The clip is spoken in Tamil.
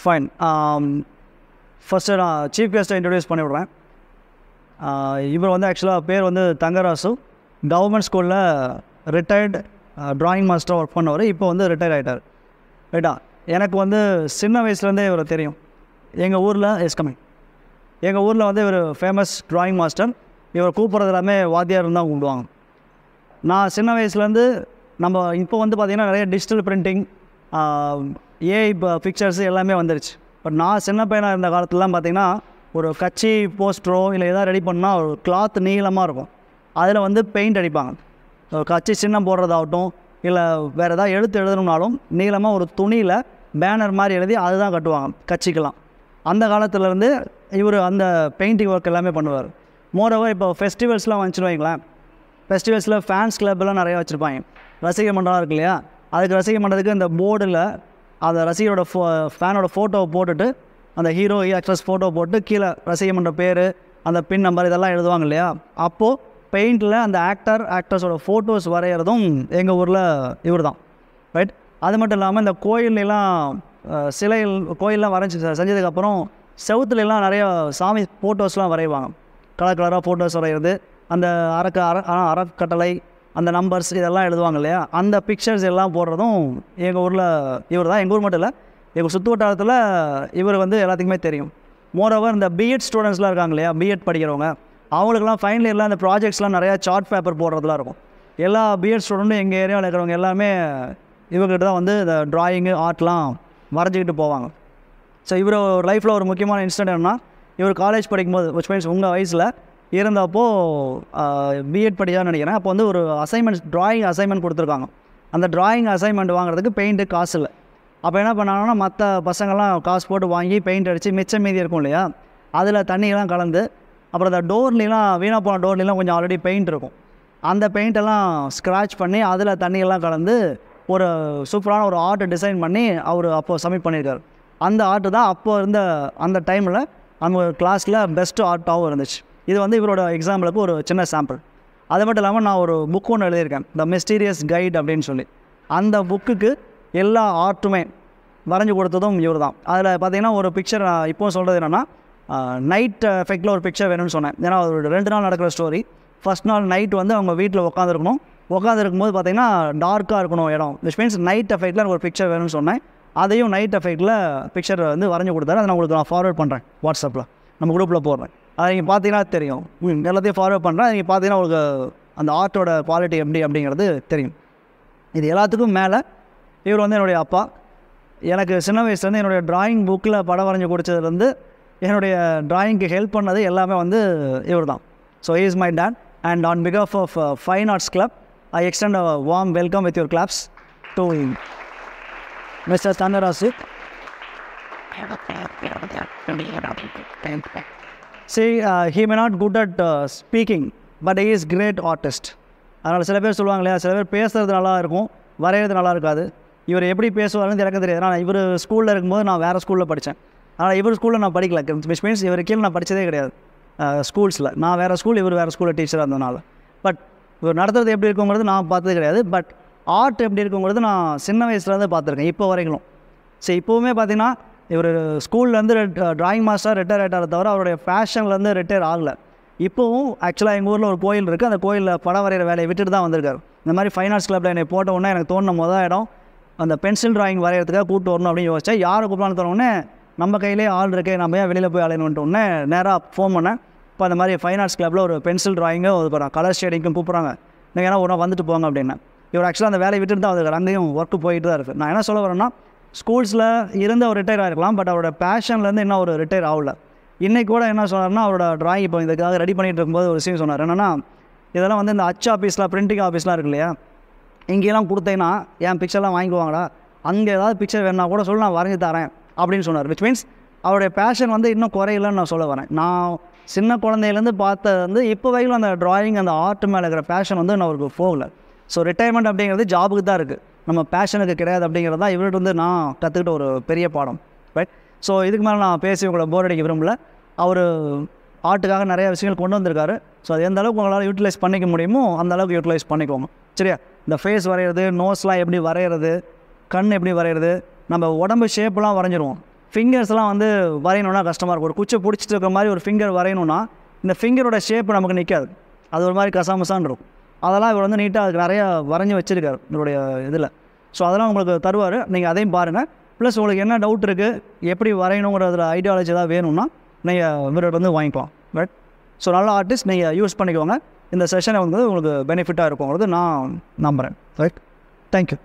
ஃபைன். ஃபஸ்ட்டு நான் சீஃப் கெஸ்ட்டை இன்ட்ரடியூஸ் பண்ணி விட்றேன். இவர் வந்து ஆக்சுவலாக பேர் வந்து தங்கராசு. கவர்மெண்ட் ஸ்கூலில் ரிட்டையர்டு ட்ராயிங் மாஸ்டர் ஒர்க் பண்ணவர். இப்போ வந்து ரிட்டையர் ஆகிட்டார். ரைட்டா. எனக்கு வந்து சின்ன வயசுலேருந்தே இவரை தெரியும். எங்கள் ஊரில் எங்கள் ஊரில் வந்து இவர் ஃபேமஸ் ட்ராயிங் மாஸ்டர். இவர் கூப்பிட்றது எல்லாமே வாத்தியார் தான் கூப்பிடுவாங்க. நான் சின்ன வயசுலேருந்து நம்ம இப்போ வந்து பார்த்திங்கன்னா நிறைய டிஜிட்டல் பிரிண்டிங், ஏஐ பிக்சர்ஸ் எல்லாமே வந்துருச்சு. பட் நான் சின்ன பையனாக இருந்த காலத்துலலாம் பார்த்திங்கன்னா ஒரு கட்சி போஸ்டரோ இல்லை எதாவது ரெடி பண்ணால் ஒரு கிளாத் நீளமாக இருக்கும். அதில் வந்து பெயிண்ட் அடிப்பாங்க. கட்சி சின்னம் போடுறதாகட்டும் இல்லை வேறு எதாவது எழுதணும்னாலும் நீளமாக ஒரு துணியில் பேனர் மாதிரி எழுதி அதுதான் கட்டுவாங்க கட்சிக்கெலாம். அந்த காலத்துலேருந்து இவர் அந்த பெயிண்டிங் ஒர்க் எல்லாமே பண்ணுவார். மோரோவர் இப்போ ஃபெஸ்டிவல்ஸ்லாம் வந்துச்சுன்னு வைங்களேன். ஃபெஸ்டிவல்ஸில் ஃபேன்ஸ் கிளப்லாம் நிறையா வச்சுருப்பாங்க. ரசிகர் மன்றம்லாம் இருக்கு இல்லையா, அதுக்கு ரசிகர் மன்றத்துக்கு இந்த போர்டில் அந்த ரசிகரோட ஃபேனோட ஃபோட்டோவை போட்டுட்டு அந்த ஹீரோ ஆக்ட்ரஸ் ஃபோட்டோ போட்டு கீழே ரசிகர் மன்ற பேர், அந்த பின் நம்பர் இதெல்லாம் எழுதுவாங்க இல்லையா. அப்போது பெயிண்டில் அந்த ஆக்டர்ஸோட ஃபோட்டோஸ் வரைகிறதும் எங்கள் ஊரில் இவர் தான். ரைட். அது மட்டும் இல்லாமல் இந்த கோயிலெலாம் கோயிலெலாம் செஞ்சதுக்கப்புறம் செவுத்துலலாம் நிறைய சாமி ஃபோட்டோஸ்லாம் வரைவாங்க. கலர் கலராக ஃபோட்டோஸ் வரைகிறது, அந்த அறக்கட்டளை அந்த நம்பர்ஸ் இதெல்லாம் எழுதுவாங்க இல்லையா. அந்த பிக்சர்ஸ் எல்லாம் போடுறதும் எங்கள் ஊரில் இவர் தான். எங்கள் ஊர் மட்டும் இல்லை, எங்கள் சுற்று வட்டாரத்தில் இவர் வந்து எல்லாத்துக்குமே தெரியும். மோரோவர் இந்த பிஎட் ஸ்டூடெண்ட்ஸ்லாம் இருக்காங்க இல்லையா, பிஎட் படிக்கிறவங்க, அவங்களுக்குலாம் ஃபைனல் இயரில் அந்த ப்ராஜெக்ட்ஸ்லாம் நிறையா சார்ட் பேப்பர் போடுறதுலாம் இருக்கும். எல்லா பிஎட் ஸ்டூடெண்ட்டும் எங்கள் ஏரியாவில் இருக்கிறவங்க எல்லாமே இவர்கிட்ட தான் வந்து இந்த ட்ராயிங்கு ஆர்ட்லாம் வரைஞ்சிக்கிட்டு போவாங்க. ஸோ இவர் லைஃப்பில் ஒரு முக்கியமான இன்சிடென்ட் என்னன்னா, இவர் காலேஜ் படிக்கும்போது விச் மீன்ஸ் உங்கள் வயசில் இருந்தப்போ பிஎட் படிச்சான்னு நினைக்கிறேன். அப்போ வந்து ஒரு ட்ராயிங் அசைன்மெண்ட் கொடுத்துருக்காங்க. அந்த ட்ராயிங் அசைன்மெண்ட் வாங்குறதுக்கு பெயிண்ட்டு காசு இல்லை. அப்போ என்ன பண்ணாங்கன்னா, மற்ற பசங்கள்லாம் காசு போட்டு வாங்கி பெயிண்ட் அடித்து மிச்சம் மீதி இருக்கும் இல்லையா, அதில் தண்ணியெல்லாம் கலந்து, அப்புறம் அந்த டோர்லாம் வீணாக போன டோர்லாம் கொஞ்சம் ஆல்ரெடி பெயிண்ட் இருக்கும், அந்த பெயிண்டெல்லாம் ஸ்க்ராட்ச் பண்ணி அதில் தண்ணியெல்லாம் கலந்து ஒரு சூப்பரான ஒரு ஆர்ட் டிசைன் பண்ணி அவர் அப்போது சப்மிட் பண்ணியிருக்காரு. அந்த ஆர்ட்டு தான் அப்போ இருந்த அந்த டைமில் அவங்க கிளாஸில் பெஸ்ட்டு ஆர்ட்டாகவும் இருந்துச்சு. இது வந்து இவரோட எக்ஸாம்பிளுக்கு ஒரு சின்ன சாம்பிள். அது மட்டும் இல்லாமல் நான் ஒரு புக் ஒன்று எழுதியிருக்கேன், த மிஸ்டீரியஸ் கைட் அப்படின்னு சொல்லி. அந்த புக்குக்கு எல்லா ஆர்ட்டுமே வரைஞ்சி கொடுத்ததும் இவர் தான். அதில் பார்த்திங்கன்னா ஒரு பிக்சர் இப்போ சொல்கிறது என்னென்னா, நைட் எஃபெக்டில் ஒரு பிக்சர் வேணும்னு சொன்னேன். ஏன்னா ஒரு 2 நாள் நடக்கிற ஸ்டோரி. ஃபஸ்ட் நாள் நைட் வந்து அவங்க வீட்டில் உட்காந்துருக்கும்போது பார்த்திங்கன்னா டார்க்காக இருக்கணும் இடம், விச் மீன்ஸ் நைட் எஃபெக்டில் எனக்கு ஒரு பிக்சர் வேணும்னு சொன்னேன். அதையும் நைட் எஃபெக்டில் பிக்சர் வந்து வரைஞ்சி கொடுத்தாரு. அதை நான் உங்களுக்கு ஃபார்வேர்ட் பண்ணுறேன், வாட்ஸ்அப்பில் நம்ம குரூப்பில் போடுறேன். அதை நீங்கள் பார்த்தீங்கன்னா தெரியும். எல்லாத்தையும் ஃபார்வேர்ட் பண்ணுறேன். நீங்கள் பார்த்தீங்கன்னா உங்களுக்கு அந்த ஆர்ட்டோட குவாலிட்டி எப்படி அப்படிங்கிறது தெரியும். இது எல்லாத்துக்கும் மேலே இவர் வந்து என்னுடைய அப்பா. எனக்கு சின்ன வயசுலேருந்து என்னுடைய ட்ராயிங் புக்கில் படம் வரைஞ்சி கொடுத்ததுலேருந்து என்னுடைய ட்ராயிங்க்கு ஹெல்ப் பண்ணது எல்லாமே வந்து இவர் தான். So he is my dad. And on பிகாஃப் of fine arts club, I extend a warm welcome with your claps to Mr. Thanarasu. See, he may not good at speaking, but he is great artist. அதனால் சில பேர் சொல்லுவாங்க இல்லையா, சில பேர் பேசுகிறது நல்லா இருக்கும், வரைகிறது நல்லா இருக்காது. இவர் எப்படி பேசுவாருன்னு எனக்கு தெரியாது. நான் இவர் ஸ்கூலில் இருக்கும்போது நான் வேறு ஸ்கூலில் படித்தேன். ஆனால் இவர் ஸ்கூலில் நான் படிக்கல, விச் மீன்ஸ் இவர் கீழே நான் படித்ததே கிடையாது ஸ்கூல்ஸில். நான் வேறு ஸ்கூல், இவர் வேறு ஸ்கூலில் டீச்சராக இருந்ததுனால. பட் இவர் நடத்துறது எப்படி இருக்குங்கிறது நான் பார்த்தது கிடையாது. பட் ஆர்ட் எப்படி இருக்குங்கிறது நான் சின்ன வயசுலேருந்து பார்த்துருக்கேன் இப்போ வரைக்கும். சரி, இப்போவுமே பார்த்திங்கன்னா இவர் ஸ்கூல்லேருந்து ட்ராயிங் மாஸ்டர் ரிட்டையர் ஆகிட்டார தவிர அவருடைய ஃபேஷன்லேருந்து ரிட்டையர் ஆகலை. இப்போவும் ஆக்சுவலாக எங்கள் ஊரில் ஒரு கோயில் இருக்குது, அந்த கோயிலில் படம் வரைகிற வேலையை விட்டுட்டு தான் வந்திருக்காரு. இந்த மாதிரி ஃபைன் ஆர்ட்ஸ் கிளப்பில் என்னை போட்ட உடனே எனக்கு தோணுன மொதல் இடம் அந்த பென்சில் ட்ராயிங் வரைகிறதுக்காக கூப்பிட்டு வரணும் அப்படின்னு யோசிச்சேன். யாரை கூப்பிடலான்னு தோணுன்னே நம்ம கையிலே ஆள் இருக்கே, நம்ம ஏன் வெளியில் போய் அலையணுன்ட்டு நேராக ஃபோன் பண்ணேன். இப்போ அந்த மாதிரி ஃபைன் ஆர்ட்ஸ் கிளப்பில் ஒரு பென்சில் ட்ராயிங்கு ஒரு கலர் ஷேடிங்க்கும் கூப்பிட்றாங்க, நீங்கள் ஏன்னா ஒன்றா வந்துட்டு போங்க அப்படின்னா. இவர் ஆக்சுவலாக அந்த வேலையை விட்டுட்டு தான் அதுக்கு அங்கேயும் ஒர்க்கு போயிட்டு தான் இருக்குது. நான் என்ன சொல்ல வரேன்னா, ஸ்கூல்ஸில் இருந்து அவர் ரிட்டையர் ஆகிருக்கலாம், பட் அவரோட பேஷன்லேருந்து இன்னும் ஒரு ரிட்டையர் ஆகலை. இன்றைக்கி கூட என்ன சொன்னார்னா, அவரோட ட்ராயிங் இப்போ இதுக்காக ரெடி பண்ணிகிட்டு இருக்கும்போது ஒரு விஷயம் சொன்னார். என்னென்னா, இதெல்லாம் வந்து இந்த அச்சு ஆஃபீஸில் பிரிண்டிங் ஆஃபீஸ்லாம் இருக்கு இல்லையா, இங்கேலாம் கொடுத்தேன்னா என் பிக்சர்லாம் வாங்கிக்குவாங்களா, அங்கே ஏதாவது பிக்சர் வேணா கூட சொல்லி நான் வரைஞ்சி தரேன் அப்படின்னு சொன்னார். விச் மீன்ஸ் அவருடைய பேஷன் வந்து இன்னும் குறையிலன்னு நான் சொல்ல வரேன். நான் சின்ன குழந்தையிலேருந்து பார்த்தது வந்து இப்போ வரைக்கும் அந்த ட்ராயிங் அந்த ஆர்ட் மேலே இருக்கிற பேஷன் வந்து நான் அவருக்கு போகலை. ஸோ ரிட்டையர்மெண்ட் அப்படிங்கிறது ஜாபுக்கு தான் இருக்குது, நம்ம பேஷனுக்கு கிடையாது அப்படிங்கிறது தான் இவர்கிட்ட வந்து நான் கற்றுக்கிட்ட ஒரு பெரிய பாடம். ரைட். ஸோ இதுக்கு மேலே நான் பேசி உங்களை போர் அடிக்க விரும்பல. அவர் ஆர்ட்டுக்காக நிறைய விஷயங்கள் கொண்டு வந்திருக்காரு. ஸோ அது எந்த அளவுக்கு உங்களால் யூட்டிலைஸ் பண்ணிக்க முடியுமோ அந்த அளவுக்கு யூட்டிலைஸ் பண்ணிக்கோங்க. சரியா? இந்த ஃபேஸ் வரைகிறது, நோஸ்லாம் எப்படி வரைகிறது, கண் எப்படி வரைகிறது, நம்ம உடம்பு ஷேப்லாம் வரைஞ்சிருவோம். ஃபிங்கர்ஸ்லாம் வந்து வரையணுன்னா கஷ்டமாக இருக்கும். ஒரு குச்சை பிடிச்சிட்டு இருக்கிற மாதிரி ஒரு ஃபிங்கர் வரையணுன்னா இந்த ஃபிங்கரோட ஷேப் நமக்கு நிற்காது, அது ஒரு மாதிரி கசாமசான்னு இருக்கும். அதெல்லாம் இவர் வந்து நீட்டாக அதுக்கு நிறையா வரைஞ்சி வச்சுருக்காரு இவருடைய இதில். ஸோ அதெல்லாம் உங்களுக்கு தருவார், நீங்கள் அதையும் பாருங்கள். ப்ளஸ் உங்களுக்கு என்ன டவுட் இருக்குது, எப்படி வரையணுங்கிறதுல ஐடியாலஜி ஏதாவது வேணும்னா நீங்கள் இவர்கிட்ட வந்து வாங்கிக்கலாம். ரைட். ஸோ நல்ல ஆர்டிஸ்ட் நீங்கள் யூஸ் பண்ணிக்கோங்க. இந்த செஷனை வந்து உங்களுக்கு பெனிஃபிட்டாக இருக்குங்கிறது நான் நம்புகிறேன். ரைட். தேங்க்யூ.